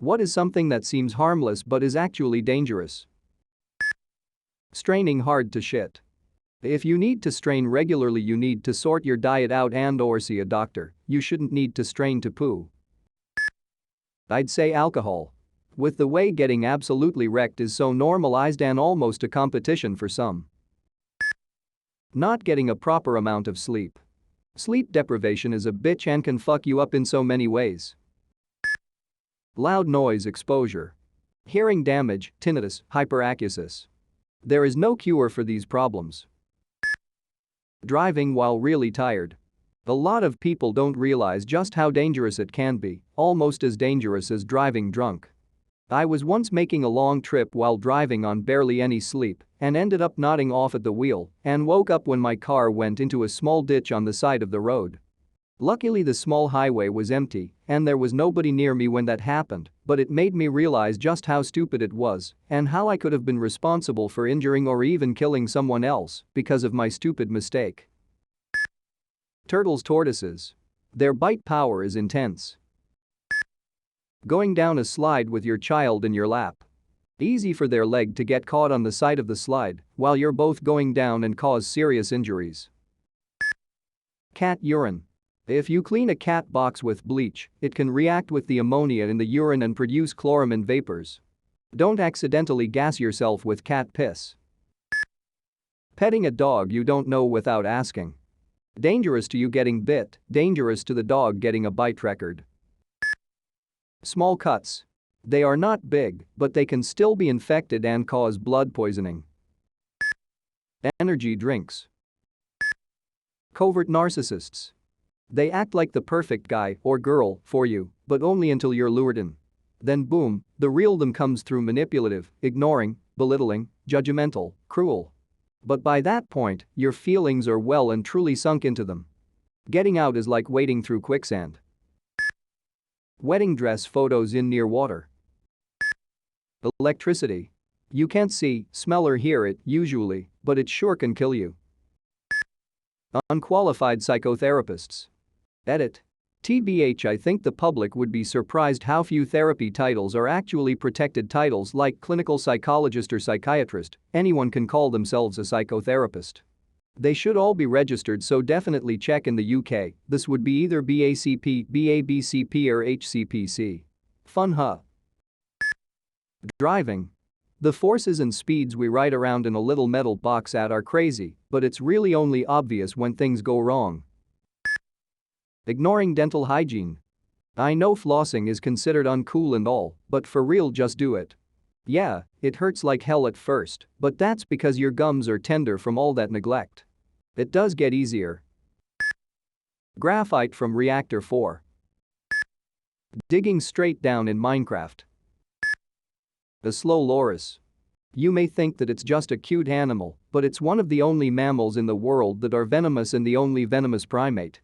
What is something that seems harmless but is actually dangerous? Straining hard to shit. If you need to strain regularly, you need to sort your diet out and/or see a doctor. You shouldn't need to strain to poo. I'd say alcohol. With the way getting absolutely wrecked is so normalized and almost a competition for some. Not getting a proper amount of sleep. Sleep deprivation is a bitch and can fuck you up in so many ways. Loud noise exposure. Hearing damage, tinnitus, hyperacusis. There is no cure for these problems. Driving while really tired. A lot of people don't realize just how dangerous it can be, almost as dangerous as driving drunk. I was once making a long trip while driving on barely any sleep and ended up nodding off at the wheel and woke up when my car went into a small ditch on the side of the road. Luckily, the small highway was empty and there was nobody near me when that happened, but it made me realize just how stupid it was and how I could have been responsible for injuring or even killing someone else because of my stupid mistake. Turtles, tortoises. Their bite power is intense. Going down a slide with your child in your lap. Easy for their leg to get caught on the side of the slide while you're both going down and cause serious injuries. Cat urine. If you clean a cat box with bleach, it can react with the ammonia in the urine and produce chloramine vapors. Don't accidentally gas yourself with cat piss. Petting a dog you don't know without asking. Dangerous to you getting bit, dangerous to the dog getting a bite record. Small cuts. They are not big, but they can still be infected and cause blood poisoning. Energy drinks. Covert narcissists. They act like the perfect guy or girl for you, but only until you're lured in. Then boom, the real them comes through manipulative, ignoring, belittling, judgmental, cruel. But by that point, your feelings are well and truly sunk into them. Getting out is like wading through quicksand. Wedding dress photos in near water. Electricity. You can't see, smell or hear it, usually, but it sure can kill you. Unqualified psychotherapists. Edit. TBH, I think the public would be surprised how few therapy titles are actually protected titles like clinical psychologist or psychiatrist. Anyone can call themselves a psychotherapist. They should all be registered, so definitely check in the UK. This would be either BACP, BABCP or HCPC. Fun, huh? Driving. The forces and speeds we ride around in a little metal box at are crazy, but it's really only obvious when things go wrong. Ignoring dental hygiene. I know flossing is considered uncool and all, but for real, just do it. Yeah, it hurts like hell at first, but that's because your gums are tender from all that neglect. It does get easier. Graphite from Reactor 4. Digging straight down in Minecraft. The slow loris. You may think that it's just a cute animal, but it's one of the only mammals in the world that are venomous and the only venomous primate.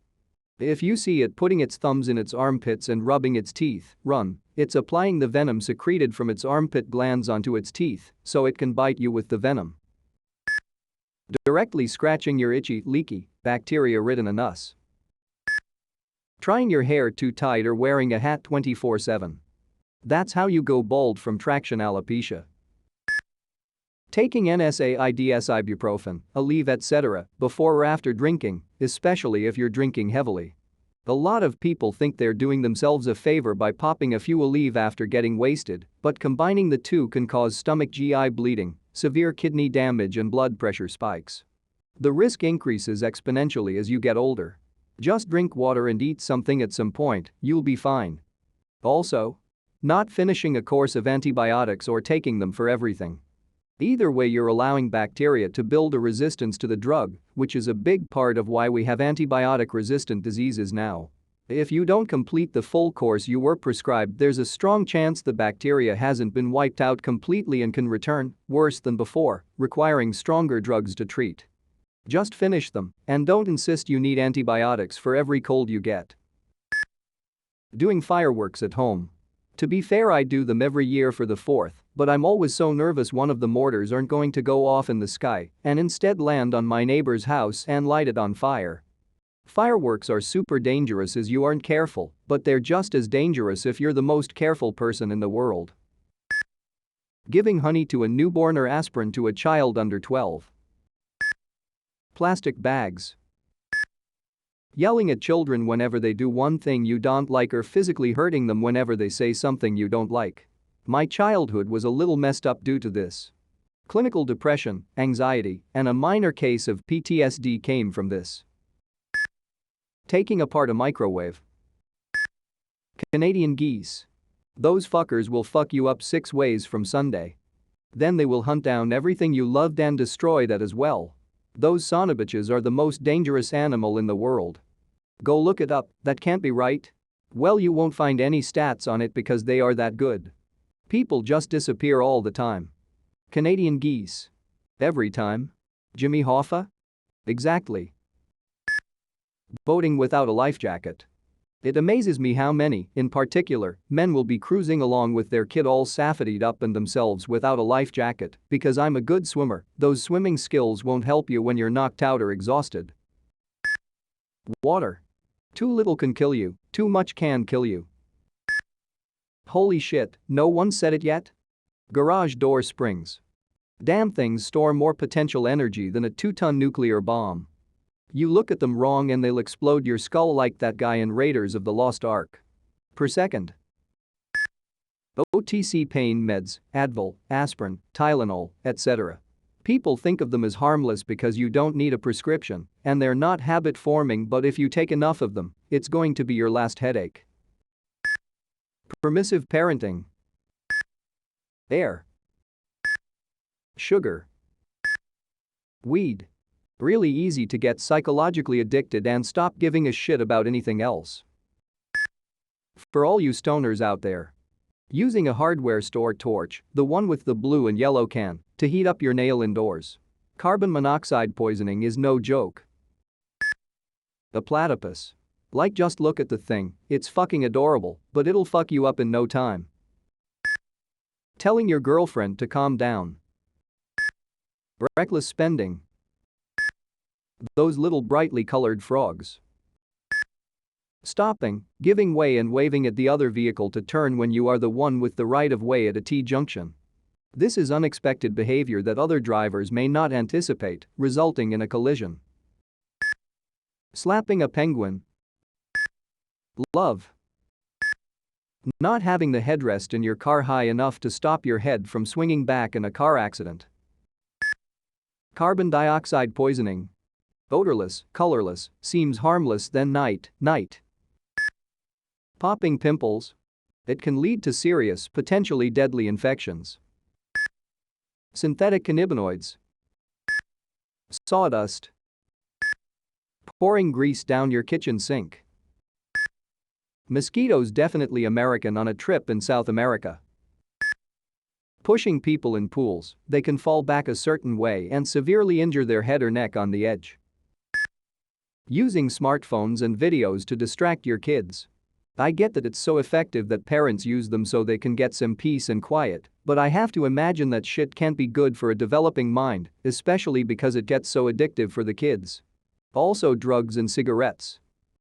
If you see it putting its thumbs in its armpits and rubbing its teeth, run. It's applying the venom secreted from its armpit glands onto its teeth so it can bite you with the venom. Directly scratching your itchy, leaky, bacteria-ridden anus. Trying your hair too tight or wearing a hat 24/7. That's how you go bald from traction alopecia. Taking NSAIDs, ibuprofen, Aleve, etc. before or after drinking, especially if you're drinking heavily. A lot of people think they're doing themselves a favor by popping a few Aleve after getting wasted, but combining the two can cause stomach GI bleeding, severe kidney damage and blood pressure spikes. The risk increases exponentially as you get older. Just drink water and eat something at some point, you'll be fine. Also, not finishing a course of antibiotics or taking them for everything. Either way, you're allowing bacteria to build a resistance to the drug, which is a big part of why we have antibiotic-resistant diseases now. If you don't complete the full course you were prescribed, there's a strong chance the bacteria hasn't been wiped out completely and can return, worse than before, requiring stronger drugs to treat. Just finish them, and don't insist you need antibiotics for every cold you get. Doing fireworks at home. To be fair, I do them every year for the 4th, but I'm always so nervous one of the mortars aren't going to go off in the sky and instead land on my neighbor's house and light it on fire. Fireworks are super dangerous as you aren't careful, but they're just as dangerous if you're the most careful person in the world. Giving honey to a newborn or aspirin to a child under 12. Plastic bags. Yelling at children whenever they do one thing you don't like or physically hurting them whenever they say something you don't like. My childhood was a little messed up due to this. Clinical depression, anxiety, and a minor case of PTSD came from this. Taking apart a microwave. Canadian geese. Those fuckers will fuck you up 6 ways from Sunday. Then they will hunt down everything you loved and destroy that as well. Those sonobitches are the most dangerous animal in the world. Go look it up, that can't be right? Well, you won't find any stats on it because they are that good. People just disappear all the time. Canadian geese. Every time? Jimmy Hoffa? Exactly. Boating without a life jacket. It amazes me how many, in particular, men will be cruising along with their kid all saffetied up and themselves without a life jacket because I'm a good swimmer. Those swimming skills won't help you when you're knocked out or exhausted. Water. Too little can kill you, too much can kill you. Holy shit, no one said it yet? Garage door springs. Damn things store more potential energy than a 2-ton nuclear bomb. You look at them wrong and they'll explode your skull like that guy in Raiders of the Lost Ark. Per second. OTC pain meds, Advil, aspirin, Tylenol, etc. People think of them as harmless because you don't need a prescription, and they're not habit-forming, but if you take enough of them, it's going to be your last headache. Permissive parenting. Air. Sugar. Weed. Really easy to get psychologically addicted and stop giving a shit about anything else. For all you stoners out there. Using a hardware store torch, the one with the blue and yellow can, to heat up your nail indoors. Carbon monoxide poisoning is no joke. A platypus. Like, just look at the thing, it's fucking adorable, but it'll fuck you up in no time. Telling your girlfriend to calm down. Reckless spending. Those little brightly colored frogs. Stopping, giving way and waving at the other vehicle to turn when you are the one with the right of way at a T-junction. This is unexpected behavior that other drivers may not anticipate, resulting in a collision. Slapping a penguin. Love. Not having the headrest in your car high enough to stop your head from swinging back in a car accident. Carbon dioxide poisoning. Odorless, colorless, seems harmless then night. Popping pimples. It can lead to serious, potentially deadly infections. Synthetic cannabinoids. Sawdust. Pouring grease down your kitchen sink. Mosquitoes definitely American on a trip in South America. Pushing people in pools, they can fall back a certain way and severely injure their head or neck on the edge. Using smartphones and videos to distract your kids. I get that it's so effective that parents use them so they can get some peace and quiet, but I have to imagine that shit can't be good for a developing mind, especially because it gets so addictive for the kids. Also, drugs and cigarettes.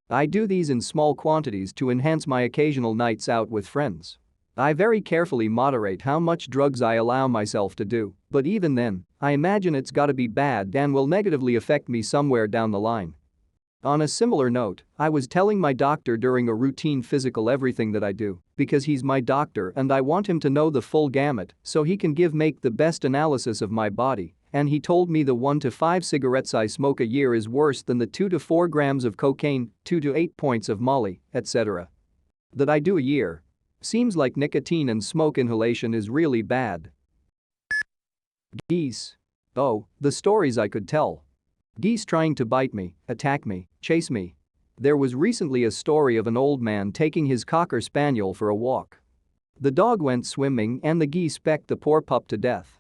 I do these in small quantities to enhance my occasional nights out with friends. I very carefully moderate how much drugs I allow myself to do, but even then, I imagine it's gotta be bad and will negatively affect me somewhere down the line. On a similar note, I was telling my doctor during a routine physical everything that I do, because he's my doctor and I want him to know the full gamut so he can make the best analysis of my body, and he told me the 1 to 5 cigarettes I smoke a year is worse than the 2 to 4 grams of cocaine, 2 to 8 points of Molly, etc. that I do a year. Seems like nicotine and smoke inhalation is really bad. Geese. Oh, the stories I could tell. Geese trying to bite me, attack me, chase me. There was recently a story of an old man taking his cocker spaniel for a walk. The dog went swimming and the geese pecked the poor pup to death.